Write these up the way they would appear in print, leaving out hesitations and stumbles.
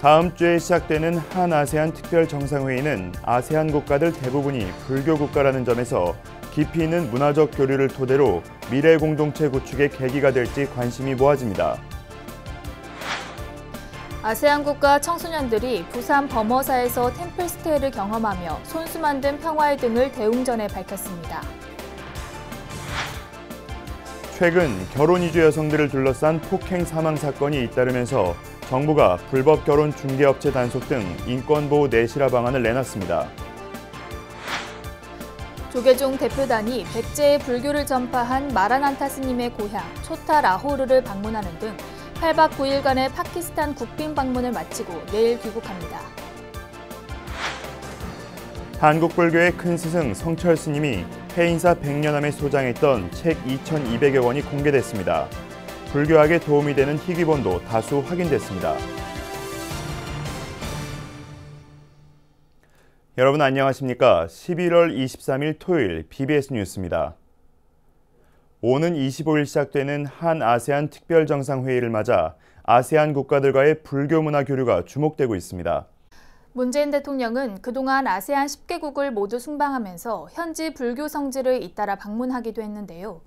다음 주에 시작되는 한아세안 특별정상회의는 아세안 국가들 대부분이 불교 국가라는 점에서 깊이 있는 문화적 교류를 토대로 미래 공동체 구축의 계기가 될지 관심이 모아집니다. 아세안 국가 청소년들이 부산 범어사에서 템플스테이를 경험하며 손수 만든 평화의 등을 대웅전에 밝혔습니다. 최근 결혼 이주 여성들을 둘러싼 폭행 사망 사건이 잇따르면서 정부가 불법 결혼 중개업체 단속 등 인권보호 내실화 방안을 내놨습니다. 조계종 대표단이 백제의 불교를 전파한 마라난타 스님의 고향 초타 라호르를 방문하는 등 8박 9일간의 파키스탄 국빈 방문을 마치고 내일 귀국합니다. 한국 불교의 큰 스승 성철 스님이 해인사 백년암에 소장했던 책 2,200여 권이 공개됐습니다. 불교학에 도움이 되는 희귀본도 다수 확인됐습니다. 여러분 안녕하십니까? 11월 23일 토요일 BBS 뉴스입니다. 오는 25일 시작되는 한아세안 특별정상회의를 맞아 아세안 국가들과의 불교 문화 교류가 주목되고 있습니다. 문재인 대통령은 그동안 아세안 10개국을 모두 순방하면서 현지 불교 성지를 잇따라 방문하기도 했는데요.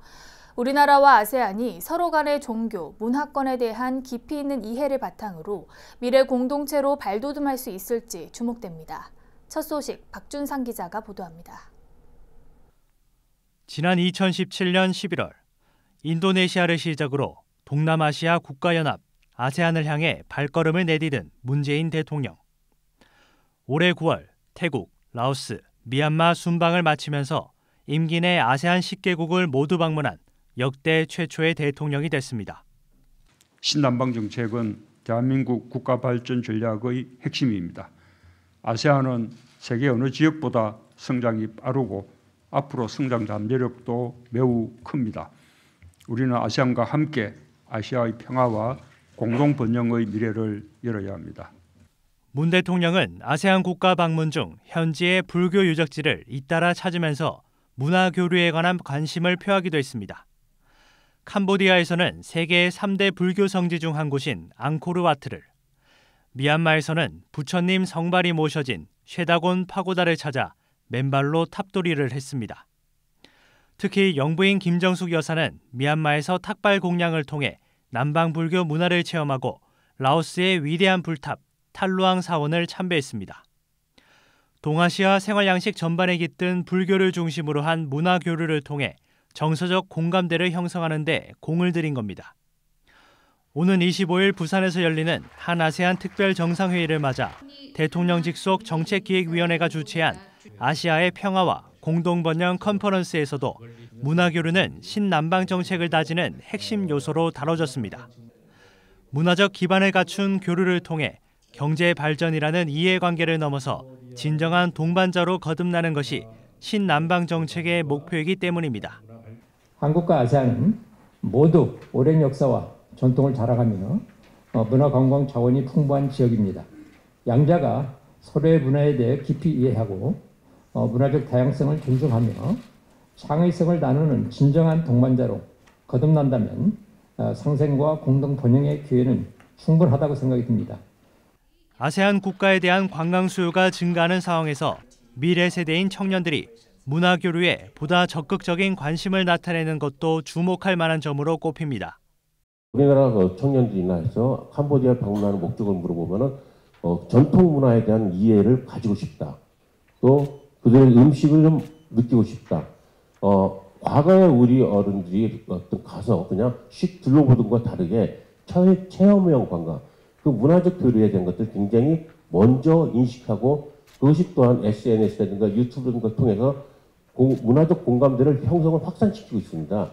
우리나라와 아세안이 서로 간의 종교, 문화권에 대한 깊이 있는 이해를 바탕으로 미래 공동체로 발돋움할 수 있을지 주목됩니다. 첫 소식 박준상 기자가 보도합니다. 지난 2017년 11월 인도네시아를 시작으로 동남아시아 국가연합 아세안을 향해 발걸음을 내디딘 문재인 대통령. 올해 9월 태국, 라오스, 미얀마 순방을 마치면서 임기 내 아세안 10개국을 모두 방문한 역대 최초의 대통령이 됐습니다. 신남방 정책은 대한민국 국가 발전 전략의 핵심입니다. 아세안은 세계 어느 지역보다 성장이 빠르고 앞으로 성장 잠재력도 매우 큽니다. 우리는 아세안과 함께 아시아의 평화와 공동 번영의 미래를 열어야 합니다. 문 대통령은 아세안 국가 방문 중 현지의 불교 유적지를 잇따라 찾으면서 문화 교류에 관한 관심을 표하기도 했습니다. 캄보디아에서는 세계의 3대 불교 성지 중 한 곳인 앙코르와트를, 미얀마에서는 부처님 성발이 모셔진 쉐다곤 파고다를 찾아 맨발로 탑도리를 했습니다. 특히 영부인 김정숙 여사는 미얀마에서 탁발 공양을 통해 남방 불교 문화를 체험하고 라오스의 위대한 불탑 탈루앙 사원을 참배했습니다. 동아시아 생활 양식 전반에 깃든 불교를 중심으로 한 문화 교류를 통해 정서적 공감대를 형성하는 데 공을 들인 겁니다. 오는 25일 부산에서 열리는 한아세안 특별정상회의를 맞아 대통령 직속 정책기획위원회가 주최한 아시아의 평화와 공동번영 컨퍼런스에서도 문화교류는 신남방 정책을 다지는 핵심 요소로 다뤄졌습니다. 문화적 기반을 갖춘 교류를 통해 경제 발전이라는 이해관계를 넘어서 진정한 동반자로 거듭나는 것이 신남방 정책의 목표이기 때문입니다. 한국과 아세안은 모두 오랜 역사와 전통을 자랑하며 문화관광 자원이 풍부한 지역입니다. 양자가 서로의 문화에 대해 깊이 이해하고 문화적 다양성을 존중하며 창의성을 나누는 진정한 동반자로 거듭난다면 상생과 공동 번영의 기회는 충분하다고 생각이 듭니다. 아세안 국가에 대한 관광 수요가 증가하는 상황에서 미래 세대인 청년들이 문화 교류에 보다 적극적인 관심을 나타내는 것도 주목할 만한 점으로 꼽힙니다. 우리나라 청년들이나 해서 캄보디아 방문하는 목적을 물어보면은 전통 문화에 대한 이해를 가지고 싶다. 또 그들의 음식을 좀 느끼고 싶다. 과거에 우리 어른들이 가서 그냥 씩 둘러보던 것과 다르게 체험형 관광, 그 문화적 교류에 대한 것들 굉장히 먼저 인식하고 그것이 또한 SNS라든가 유튜브 등을 통해서 문화적 공감대를 형성을 확산시키고 있습니다.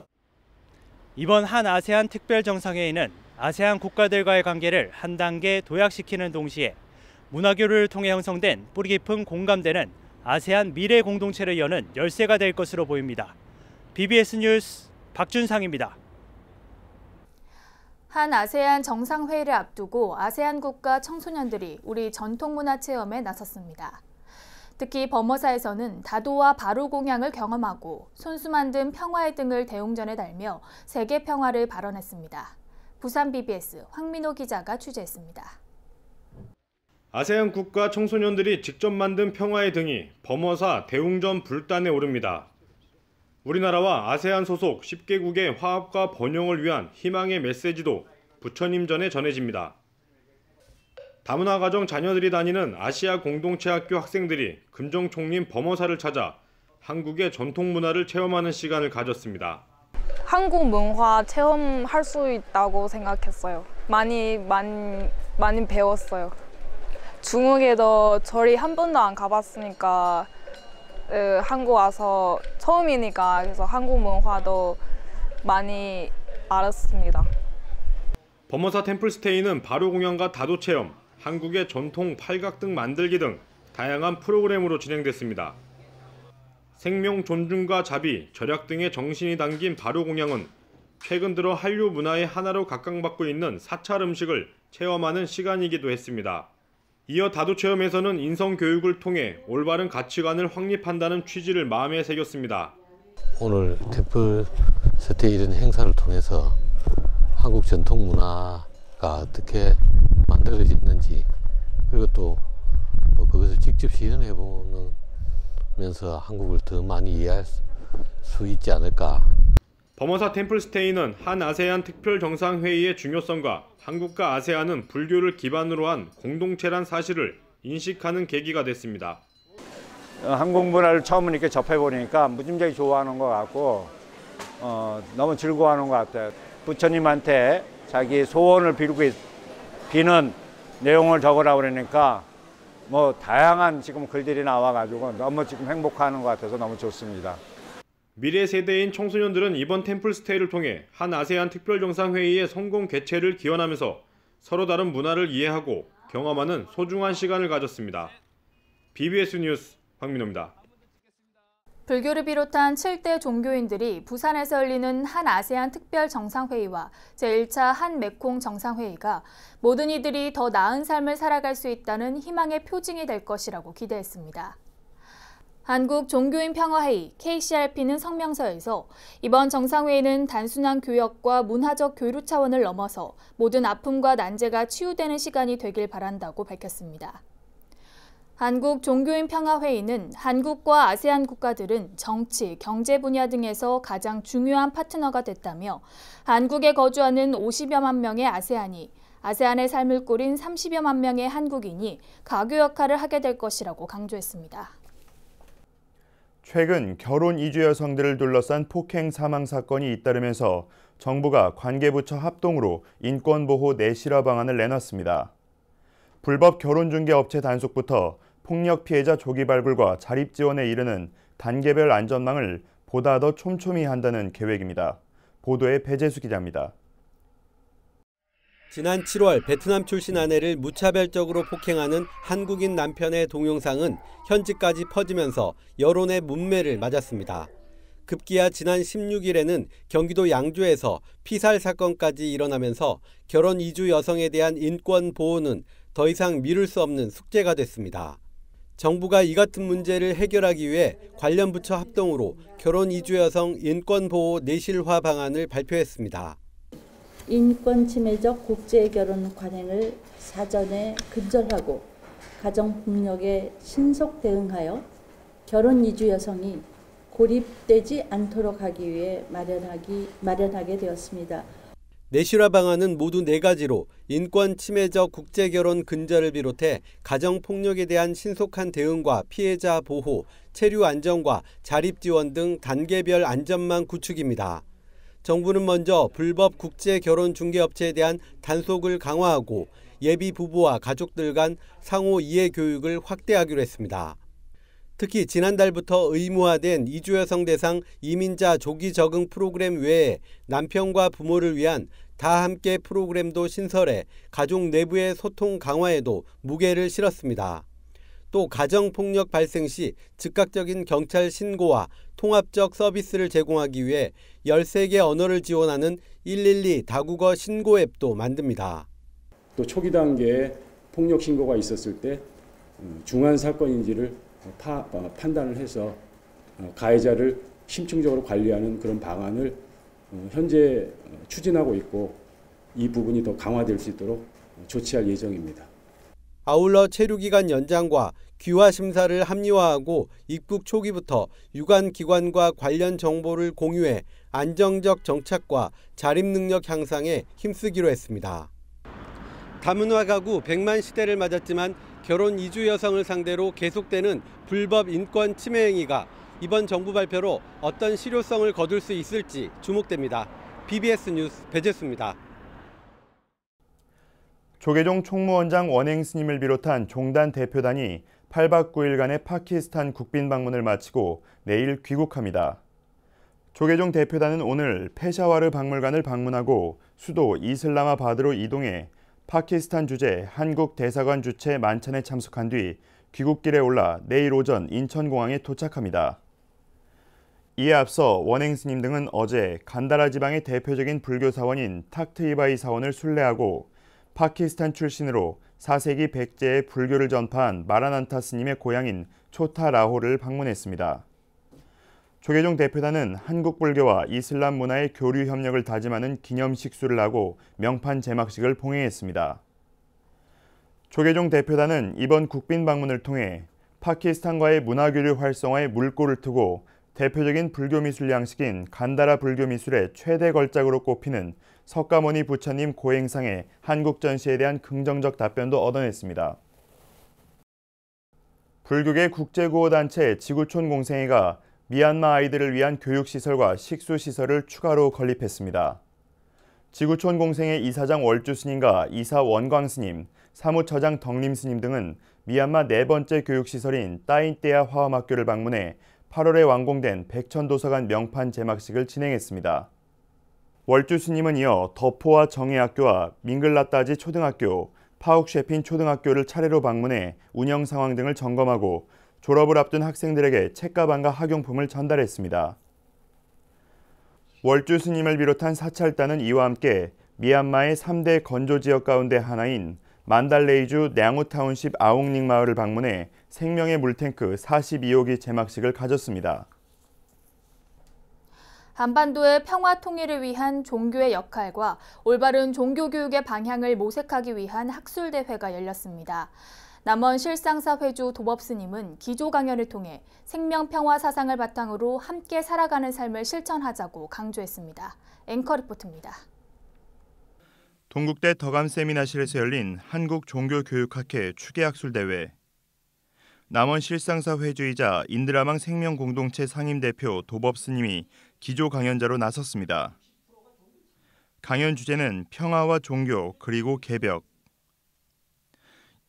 이번 한아세안 특별정상회의는 아세안 국가들과의 관계를 한 단계 도약시키는 동시에 문화교류를 통해 형성된 뿌리 깊은 공감대는 아세안 미래 공동체를 여는 열쇠가 될 것으로 보입니다. BBS 뉴스 박준상입니다. 한 아세안 정상회의를 앞두고 아세안 국가 청소년들이 우리 전통문화 체험에 나섰습니다. 특히 범어사에서는 다도와 바로 공양을 경험하고 손수 만든 평화의 등을 대웅전에 달며 세계 평화를 발언했습니다. 부산 BBS 황민호 기자가 취재했습니다. 아세안 국가 청소년들이 직접 만든 평화의 등이 범어사 대웅전 불단에 오릅니다. 우리나라와 아세안 소속 10개국의 화합과 번영을 위한 희망의 메시지도 부처님전에 전해집니다. 다문화 가정 자녀들이 다니는 아시아 공동체 학교 학생들이 금정총림 범어사를 찾아 한국의 전통 문화를 체험하는 시간을 가졌습니다. 한국 문화 체험할 수 있다고 생각했어요. 많이 배웠어요. 중국에도 저리 한 번도 안 가봤으니까 한국 와서 처음이니까 그래서 한국 문화도 많이 알았습니다. 범어사 템플스테이는 바로 공연과 다도 체험, 한국의 전통 팔각등 만들기 등 다양한 프로그램으로 진행됐습니다. 생명 존중과 자비, 절약 등의 정신이 담긴 바로 공양은 최근 들어 한류 문화의 하나로 각광받고 있는 사찰 음식을 체험하는 시간이기도 했습니다. 이어 다도 체험에서는 인성 교육을 통해 올바른 가치관을 확립한다는 취지를 마음에 새겼습니다. 오늘 템플스테이 이런 행사를 통해서 한국 전통 문화가 어떻게 만들어졌는지 그리고 또 그것을 직접 시연해 보면서 한국을 더 많이 이해할 수 있지 않을까. 범어사 템플스테이는 한 아세안 특별정상회의의 중요성과 한국과 아세안은 불교를 기반으로 한 공동체란 사실을 인식하는 계기가 됐습니다. 한국 문화를 처음 이렇게 접해보니까 무지무지하게 좋아하는 것 같고 너무 즐거워하는 것 같아요. 부처님한테 자기 소원을 비는 내용을 적으라고 그러니까 뭐 다양한 지금 글들이 나와가지고 너무 지금 행복해하는 것 같아서 너무 좋습니다. 미래 세대인 청소년들은 이번 템플스테이를 통해 한 아세안 특별정상회의의 성공 개최를 기원하면서 서로 다른 문화를 이해하고 경험하는 소중한 시간을 가졌습니다. BBS 뉴스 황민호입니다. 불교를 비롯한 7대 종교인들이 부산에서 열리는 한 아세안 특별정상회의와 제1차 한 메콩 정상회의가 모든 이들이 더 나은 삶을 살아갈 수 있다는 희망의 표징이 될 것이라고 기대했습니다. 한국종교인평화회의 KCRP는 성명서에서 이번 정상회의는 단순한 교역과 문화적 교류 차원을 넘어서 모든 아픔과 난제가 치유되는 시간이 되길 바란다고 밝혔습니다. 한국종교인평화회의는 한국과 아세안 국가들은 정치, 경제 분야 등에서 가장 중요한 파트너가 됐다며 한국에 거주하는 50여만 명의 아세안이 아세안의 삶을 꾸린 30여만 명의 한국인이 가교 역할을 하게 될 것이라고 강조했습니다. 최근 결혼 이주 여성들을 둘러싼 폭행 사망 사건이 잇따르면서 정부가 관계부처 합동으로 인권보호 내실화 방안을 내놨습니다. 불법 결혼중개업체 단속부터 폭력 피해자 조기 발굴과 자립 지원에 이르는 단계별 안전망을 보다 더 촘촘히 한다는 계획입니다. 보도에 배재수 기자입니다. 지난 7월 베트남 출신 아내를 무차별적으로 폭행하는 한국인 남편의 동영상은 현지까지 퍼지면서 여론의 문매를 맞았습니다. 급기야 지난 16일에는 경기도 양주에서 피살 사건까지 일어나면서 결혼 이주 여성에 대한 인권 보호는 더 이상 미룰 수 없는 숙제가 됐습니다. 정부가 이 같은 문제를 해결하기 위해 관련 부처 합동으로 결혼 이주 여성 인권 보호 내실화 방안을 발표했습니다. 인권 침해적 국제 결혼 관행을 사전에 근절하고 가정폭력에 신속 대응하여 결혼 이주 여성이 고립되지 않도록 하기 위해 마련하게 되었습니다. 내실화 방안은 모두 4가지로 인권 침해적 국제 결혼 근절을 비롯해 가정폭력에 대한 신속한 대응과 피해자 보호, 체류 안전과 자립 지원 등 단계별 안전망 구축입니다. 정부는 먼저 불법 국제 결혼 중개업체에 대한 단속을 강화하고 예비 부부와 가족들 간 상호 이해 교육을 확대하기로 했습니다. 특히 지난달부터 의무화된 이주 여성 대상 이민자 조기 적응 프로그램 외에 남편과 부모를 위한 다 함께 프로그램도 신설해 가족 내부의 소통 강화에도 무게를 실었습니다. 또 가정폭력 발생 시 즉각적인 경찰 신고와 통합적 서비스를 제공하기 위해 13개 언어를 지원하는 112 다국어 신고 앱도 만듭니다. 또 초기 단계에 폭력 신고가 있었을 때 중한 사건인지를 판단을 해서 가해자를 심층적으로 관리하는 그런 방안을 현재 추진하고 있고 이 부분이 더 강화될 수 있도록 조치할 예정입니다. 아울러 체류기간 연장과 귀화 심사를 합리화하고 입국 초기부터 유관기관과 관련 정보를 공유해 안정적 정착과 자립 능력 향상에 힘쓰기로 했습니다. 다문화 가구 100만 시대를 맞았지만 결혼 이주 여성을 상대로 계속되는 불법 인권 침해 행위가 이번 정부 발표로 어떤 실효성을 거둘 수 있을지 주목됩니다. BBS 뉴스 배재수입니다. 조계종 총무원장 원행 스님을 비롯한 종단 대표단이 8박 9일간의 파키스탄 국빈 방문을 마치고 내일 귀국합니다. 조계종 대표단은 오늘 페샤와르 박물관을 방문하고 수도 이슬라마바드로 이동해 파키스탄 주재 한국 대사관 주최 만찬에 참석한 뒤 귀국길에 올라 내일 오전 인천공항에 도착합니다. 이에 앞서 원행 스님 등은 어제 간다라 지방의 대표적인 불교 사원인 탁트이바이 사원을 순례하고 파키스탄 출신으로 4세기 백제의 불교를 전파한 마라난타 스님의 고향인 초타 라호를 방문했습니다. 조계종 대표단은 한국 불교와 이슬람 문화의 교류 협력을 다짐하는 기념식수를 하고 명판 제막식을 봉행했습니다. 조계종 대표단은 이번 국빈 방문을 통해 파키스탄과의 문화교류 활성화에 물꼬를 트고 대표적인 불교미술 양식인 간다라 불교미술의 최대 걸작으로 꼽히는 석가모니 부처님 고행상의 한국 전시에 대한 긍정적 답변도 얻어냈습니다. 불교계 국제구호단체 지구촌 공생회가 미얀마 아이들을 위한 교육시설과 식수시설을 추가로 건립했습니다. 지구촌 공생회 이사장 월주 스님과 이사 원광 스님, 사무처장 덕림 스님 등은 미얀마 네 번째 교육시설인 따인떼아 화엄학교를 방문해 8월에 완공된 백천도서관 명판 제막식을 진행했습니다. 월주 스님은 이어 더포와 정예학교와 밍글라따지 초등학교, 파욱쉐핀 초등학교를 차례로 방문해 운영 상황 등을 점검하고 졸업을 앞둔 학생들에게 책가방과 학용품을 전달했습니다. 월주 스님을 비롯한 사찰단은 이와 함께 미얀마의 3대 건조 지역 가운데 하나인 만달레이주 냥우타운십 아웅링 마을을 방문해 생명의 물탱크 42호기 제막식을 가졌습니다. 한반도의 평화 통일을 위한 종교의 역할과 올바른 종교교육의 방향을 모색하기 위한 학술대회가 열렸습니다. 남원 실상사 회주 도법스님은 기조 강연을 통해 생명평화 사상을 바탕으로 함께 살아가는 삶을 실천하자고 강조했습니다. 앵커 리포트입니다. 동국대 덕암 세미나실에서 열린 한국종교교육학회 추계학술대회. 남원 실상사 회주이자 인드라망 생명공동체 상임대표 도법스님이 기조 강연자로 나섰습니다. 강연 주제는 평화와 종교 그리고 개벽.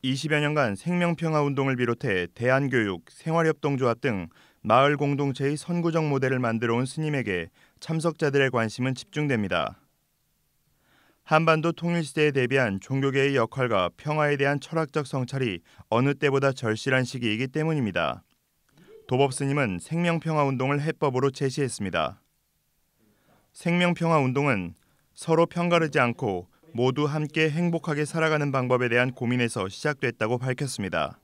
20여 년간 생명평화운동을 비롯해 대한교육, 생활협동조합 등 마을 공동체의 선구적 모델을 만들어 온 스님에게 참석자들의 관심은 집중됩니다. 한반도 통일시대에 대비한 종교계의 역할과 평화에 대한 철학적 성찰이 어느 때보다 절실한 시기이기 때문입니다. 도법스님은 생명평화운동을 해법으로 제시했습니다. 생명평화운동은 서로 편가르지 않고 모두 함께 행복하게 살아가는 방법에 대한 고민에서 시작됐다고 밝혔습니다.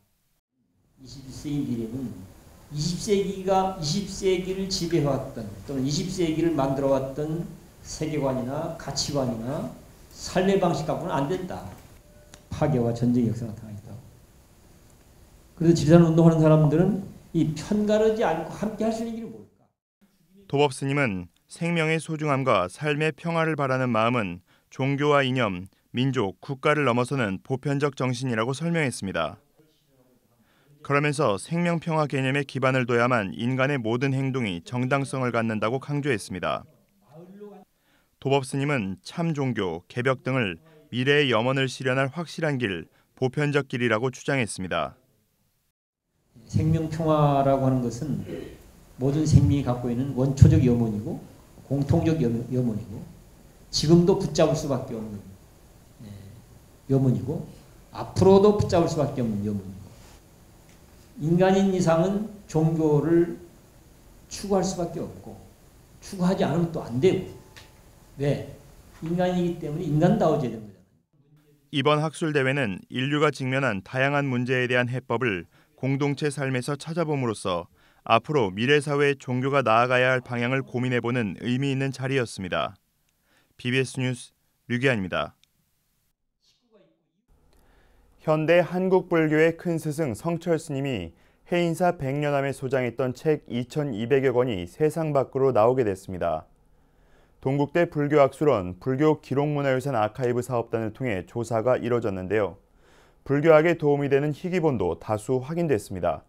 21세기 미래는 20세기를 지배해왔던 또는 20세기를 만들어왔던 세계관이나 가치관이나 삶의 방식 갖고는 안 된다. 파괴와 전쟁의 역사가 나타나기도 하고. 그래서 지리산운동하는 사람들은 이 편가르지 않고 함께 할 수 있는 길이 뭘까? 도법스님은 생명의 소중함과 삶의 평화를 바라는 마음은 종교와 이념, 민족, 국가를 넘어서는 보편적 정신이라고 설명했습니다. 그러면서 생명평화 개념에 기반을 둬야만 인간의 모든 행동이 정당성을 갖는다고 강조했습니다. 도법스님은 참 종교, 개벽 등을 미래의 염원을 실현할 확실한 길, 보편적 길이라고 주장했습니다. 생명평화라고 하는 것은 모든 생명이 갖고 있는 원초적 염원이고 공통적 염원이고 지금도 붙잡을 수밖에 없는 염원이고 앞으로도 붙잡을 수밖에 없는 염원이고 인간인 이상은 종교를 추구할 수밖에 없고 추구하지 않으면 또 안 되고 왜? 인간이기 때문에 인간다워져야 되는 거잖아요. 이번 학술대회는 인류가 직면한 다양한 문제에 대한 해법을 공동체 삶에서 찾아봄으로써 앞으로 미래 사회의 종교가 나아가야 할 방향을 고민해보는 의미 있는 자리였습니다. BBS 뉴스 류기환입니다. 현대 한국불교의 큰 스승 성철 스님이 해인사 백년암에 소장했던 책 2,200여 권이 세상 밖으로 나오게 됐습니다. 동국대 불교학술원 불교기록문화유산 아카이브 사업단을 통해 조사가 이뤄졌는데요. 불교학에 도움이 되는 희귀본도 다수 확인됐습니다.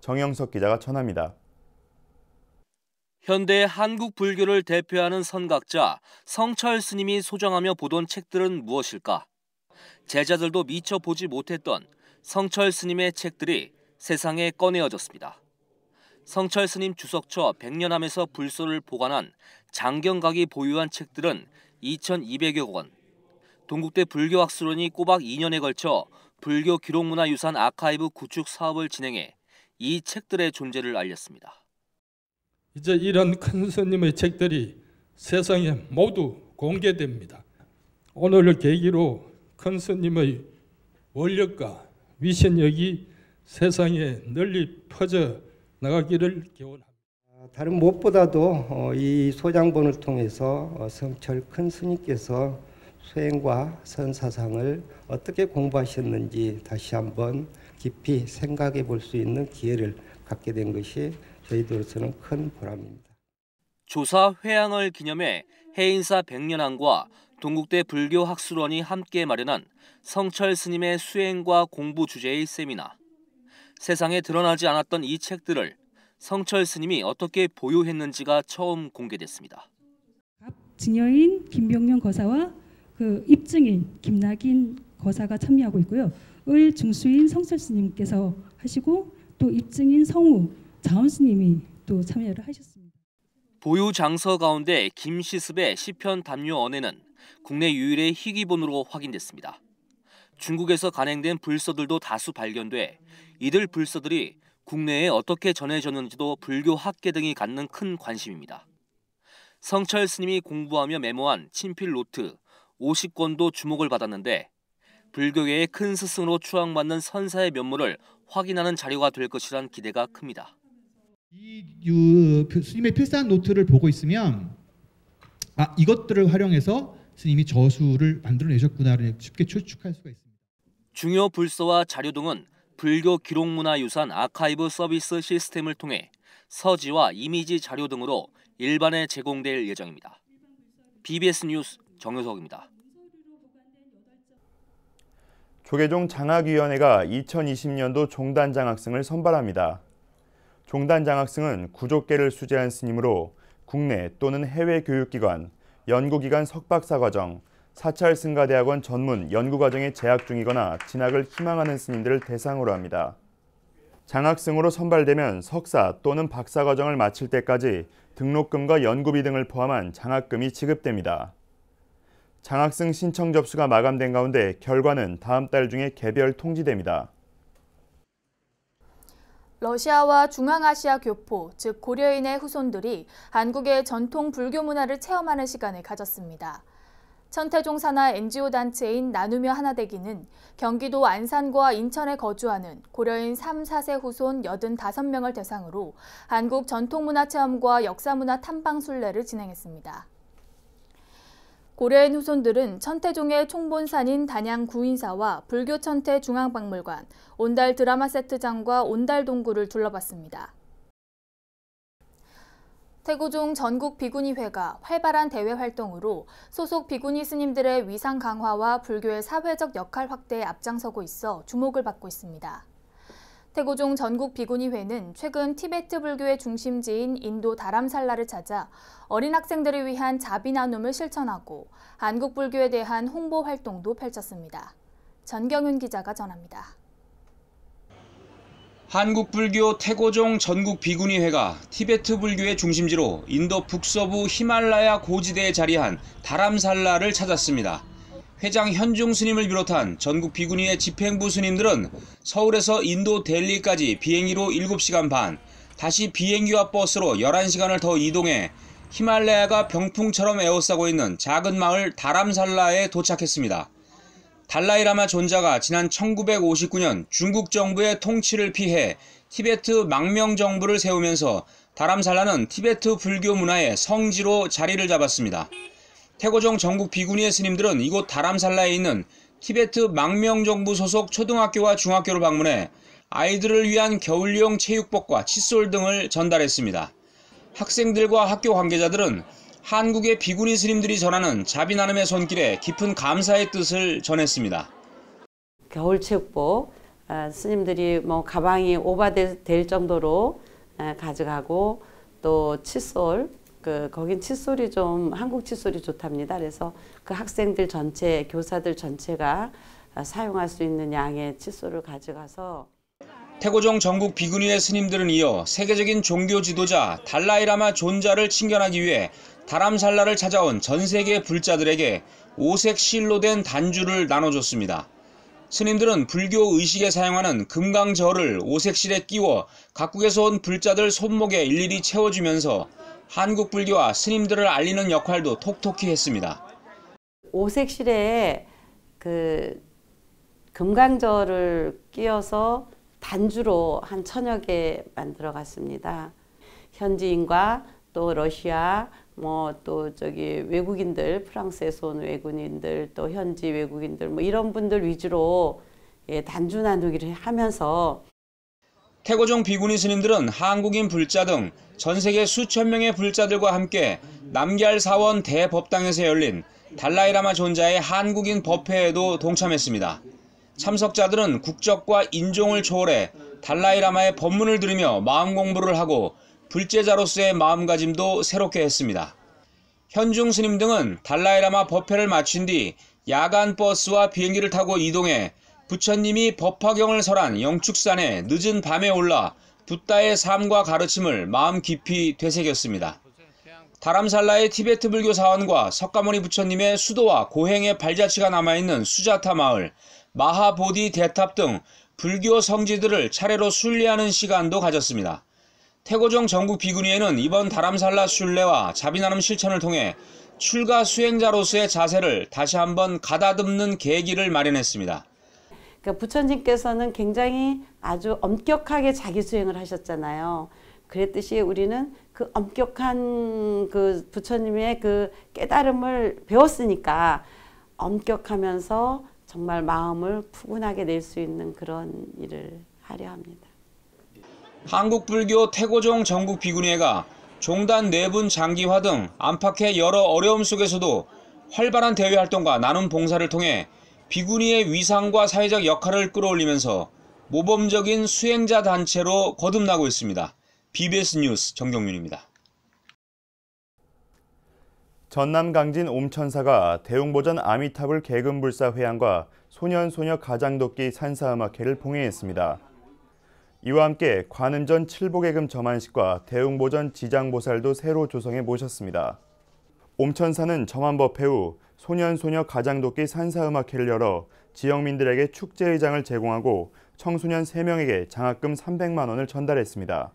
정영석 기자가 전합니다. 현대 한국 불교를 대표하는 선각자 성철 스님이 소장하며 보던 책들은 무엇일까? 제자들도 미처 보지 못했던 성철 스님의 책들이 세상에 꺼내어졌습니다. 성철 스님 주석처 백년암에서 불소를 보관한 장경각이 보유한 책들은 2,200여 권. 동국대 불교학술원이 꼬박 2년에 걸쳐 불교 기록문화유산 아카이브 구축 사업을 진행해 이 책들의 존재를 알렸습니다. 이제 이런 큰 스님의 책들이 세상에 모두 공개됩니다. 오늘을 계기로 큰 스님의 원력과 위신력이 세상에 널리 퍼져 나가기를 기원합니다. 다른 무엇보다도 이 소장본을 통해서 성철 큰 스님께서 수행과 선사상을 어떻게 공부하셨는지 다시 한번 깊이 생각해 볼 수 있는 기회를 갖게 된 것이 저희들로서는 큰 보람입니다. 조사 회항을 기념해 해인사 백년암과 동국대 불교학술원이 함께 마련한 성철 스님의 수행과 공부 주제의 세미나. 세상에 드러나지 않았던 이 책들을 성철 스님이 어떻게 보유했는지가 처음 공개됐습니다. 증여인 김병룡 거사와 그 입증인 김낙인 거사가 참여하고 있고요. 을 중수인 성철 스님께서 하시고 또 입증인 성우 자원 스님이 또 참여를 하셨습니다. 보유 장서 가운데 김시습의 시편 담요언에는 국내 유일의 희귀본으로 확인됐습니다. 중국에서 간행된 불서들도 다수 발견돼 이들 불서들이 국내에 어떻게 전해졌는지도 불교 학계 등이 갖는 큰 관심입니다. 성철 스님이 공부하며 메모한 친필 노트 50권도 주목을 받았는데 불교계의 큰 스승으로 추앙받는 선사의 면모를 확인하는 자료가 될 것이란 기대가 큽니다. 스님의 필사한 노트를 보고 있으면 이것들을 활용해서 스님이 저수를 만들어내셨구나를 쉽게 추측할 수가 있습니다. 중요 불서와 자료 등은 불교 기록문화유산 아카이브 서비스 시스템을 통해 서지와 이미지 자료 등으로 일반에 제공될 예정입니다. BBS 뉴스 정효석입니다. 조계종 장학위원회가 2020년도 종단 장학생을 선발합니다. 종단 장학생은 구족계를 수재한 스님으로 국내 또는 해외 교육기관, 연구기관 석박사과정, 사찰 승가대학원 전문 연구과정에 재학 중이거나 진학을 희망하는 스님들을 대상으로 합니다. 장학생으로 선발되면 석사 또는 박사과정을 마칠 때까지 등록금과 연구비 등을 포함한 장학금이 지급됩니다. 장학생 신청 접수가 마감된 가운데 결과는 다음 달 중에 개별 통지됩니다. 러시아와 중앙아시아 교포, 즉 고려인의 후손들이 한국의 전통 불교 문화를 체험하는 시간을 가졌습니다. 천태종 산하 NGO 단체인 나누며 하나되기는 경기도 안산과 인천에 거주하는 고려인 3, 4세 후손 85명을 대상으로 한국 전통문화체험과 역사문화 탐방순례를 진행했습니다. 고려인 후손들은 천태종의 총본산인 단양 구인사와 불교 천태 중앙박물관, 온달 드라마 세트장과 온달 동굴을 둘러봤습니다. 태고종 전국 비구니회가 활발한 대외 활동으로 소속 비구니 스님들의 위상 강화와 불교의 사회적 역할 확대에 앞장서고 있어 주목을 받고 있습니다. 태고종 전국 비구니회는 최근 티베트 불교의 중심지인 인도 다람살라를 찾아 어린 학생들을 위한 자비 나눔을 실천하고 한국 불교에 대한 홍보 활동도 펼쳤습니다. 전경윤 기자가 전합니다. 한국불교 태고종 전국 비구니회가 티베트 불교의 중심지로 인도 북서부 히말라야 고지대에 자리한 다람살라를 찾았습니다. 회장 현중 스님을 비롯한 전국 비구니의 집행부 스님들은 서울에서 인도 델리까지 비행기로 7시간 반, 다시 비행기와 버스로 11시간을 더 이동해 히말라야가 병풍처럼 에워싸고 있는 작은 마을 다람살라에 도착했습니다. 달라이라마 존자가 지난 1959년 중국 정부의 통치를 피해 티베트 망명 정부를 세우면서 다람살라는 티베트 불교 문화의 성지로 자리를 잡았습니다. 태고종 전국 비구니의 스님들은 이곳 다람살라에 있는 티베트 망명정부 소속 초등학교와 중학교를 방문해 아이들을 위한 겨울용 체육복과 칫솔 등을 전달했습니다. 학생들과 학교 관계자들은 한국의 비구니 스님들이 전하는 자비 나눔의 손길에 깊은 감사의 뜻을 전했습니다. 겨울 체육복 스님들이 뭐 가방이 오버될 정도로 가져가고 또 칫솔 거긴 칫솔이 좀 한국 칫솔이 좋답니다. 그래서 그 학생들 전체 교사들 전체가 사용할 수 있는 양의 칫솔을 가져가서 태고종 전국 비구니의 스님들은 이어 세계적인 종교 지도자 달라이라마 존자를 친견하기 위해 다람살라를 찾아온 전 세계 불자들에게 오색 실로 된 단주를 나눠줬습니다. 스님들은 불교 의식에 사용하는 금강저를 오색실에 끼워 각국에서 온 불자들 손목에 일일이 채워주면서 한국 불교와 스님들을 알리는 역할도 톡톡히 했습니다. 오색실에 금강저를 끼워서 단주로 한 1000여 개 만들어 갔습니다. 현지인과 또 러시아 또 외국인들, 프랑스에서 온 외국인들, 또 현지 외국인들 이런 분들 위주로 단주 나누기를 하면서 태고종 비구니 스님들은 한국인 불자 등 전 세계 수천 명의 불자들과 함께 남걀 사원 대법당에서 열린 달라이라마 존자의 한국인 법회에도 동참했습니다. 참석자들은 국적과 인종을 초월해 달라이라마의 법문을 들으며 마음 공부를 하고 불제자로서의 마음가짐도 새롭게 했습니다. 현중 스님 등은 달라이라마 법회를 마친 뒤 야간 버스와 비행기를 타고 이동해 부처님이 법화경을 설한 영축산에 늦은 밤에 올라 붓다의 삶과 가르침을 마음 깊이 되새겼습니다. 다람살라의 티베트 불교 사원과 석가모니 부처님의 수도와 고행의 발자취가 남아있는 수자타 마을, 마하보디 대탑 등 불교 성지들을 차례로 순례하는 시간도 가졌습니다. 태고종 전국 비구니에는 이번 다람살라 순례와 자비나눔 실천을 통해 출가 수행자로서의 자세를 다시 한번 가다듬는 계기를 마련했습니다. 부처님께서는 굉장히 아주 엄격하게 자기 수행을 하셨잖아요. 그랬듯이 우리는 그 엄격한 부처님의 깨달음을 배웠으니까 엄격하면서 정말 마음을 푸근하게 낼 수 있는 그런 일을 하려 합니다. 한국불교 태고종 전국 비구니회가 종단 내분 장기화 등 안팎의 여러 어려움 속에서도 활발한 대외활동과 나눔 봉사를 통해 비구니의 위상과 사회적 역할을 끌어올리면서 모범적인 수행자 단체로 거듭나고 있습니다. BBS 뉴스 정경윤입니다. 전남 강진 옴천사가 대웅보전 아미타불 계금불사 회양과 소년소녀 가장돕기 산사음악회를 봉행했습니다. 이와 함께 관음전 칠보계금 점안식과 대웅보전 지장보살도 새로 조성해 모셨습니다. 옴천사는 점안법회 후 소년소녀 가장돕기 산사음악회를 열어 지역민들에게 축제의장을 제공하고 청소년 3명에게 장학금 300만 원을 전달했습니다.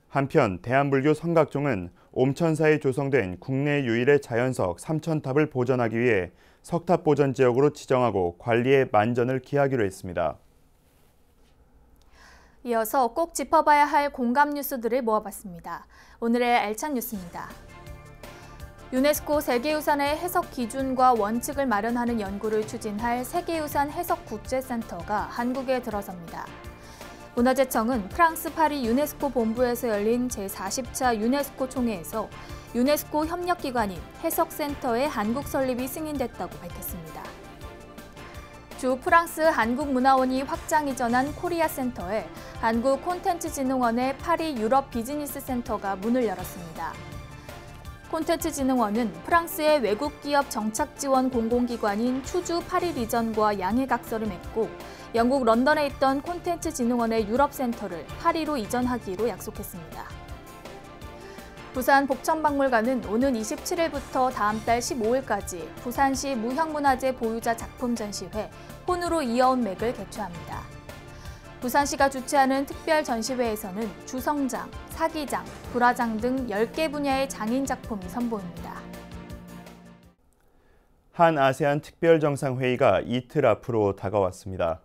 한편 대한불교 성각종은 옴천사에 조성된 국내 유일의 자연석 삼천탑을 보전하기 위해 석탑 보전 지역으로 지정하고 관리에 만전을 기하기로 했습니다. 이어서 꼭 짚어봐야 할 공감 뉴스들을 모아봤습니다. 오늘의 알찬 뉴스입니다. 유네스코 세계유산의 해석 기준과 원칙을 마련하는 연구를 추진할 세계유산 해석국제센터가 한국에 들어섭니다. 문화재청은 프랑스 파리 유네스코 본부에서 열린 제40차 유네스코 총회에서 유네스코 협력기관인 해석센터의 한국 설립이 승인됐다고 밝혔습니다. 주 프랑스 한국문화원이 확장 이전한 코리아센터에 한국콘텐츠진흥원의 파리 유럽 비즈니스 센터가 문을 열었습니다. 콘텐츠진흥원은 프랑스의 외국기업 정착지원 공공기관인 추주 파리 리전과 양해각서를 맺고 영국 런던에 있던 콘텐츠진흥원의 유럽센터를 파리로 이전하기로 약속했습니다. 부산 복천박물관은 오는 27일부터 다음 달 15일까지 부산시 무형문화재 보유자 작품 전시회 혼으로 이어온 맥을 개최합니다. 부산시가 주최하는 특별 전시회에서는 주성장, 사기장, 불화장 등 10개 분야의 장인 작품이 선보입니다. 한 아세안 특별정상회의가 이틀 앞으로 다가왔습니다.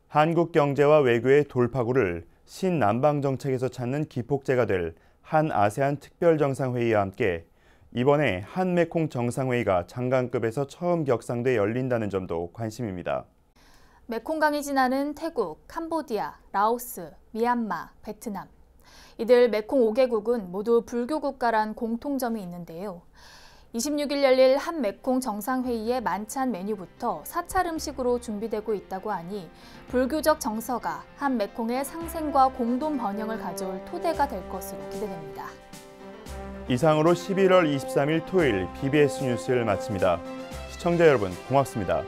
한국 경제와 외교의 돌파구를 신남방 정책에서 찾는 기폭제가 될 한 아세안 특별정상회의와 함께 이번에 한메콩 정상회의가 장관급에서 처음 격상돼 열린다는 점도 관심입니다. 메콩강이 지나는 태국, 캄보디아, 라오스, 미얀마, 베트남. 이들 메콩 5개국은 모두 불교 국가란 공통점이 있는데요. 26일 열릴 한메콩 정상회의의 만찬 메뉴부터 사찰 음식으로 준비되고 있다고 하니 불교적 정서가 한메콩의 상생과 공동 번영을 가져올 토대가 될 것으로 기대됩니다. 이상으로 11월 23일 토요일 BBS 뉴스를 마칩니다. 시청자 여러분 고맙습니다.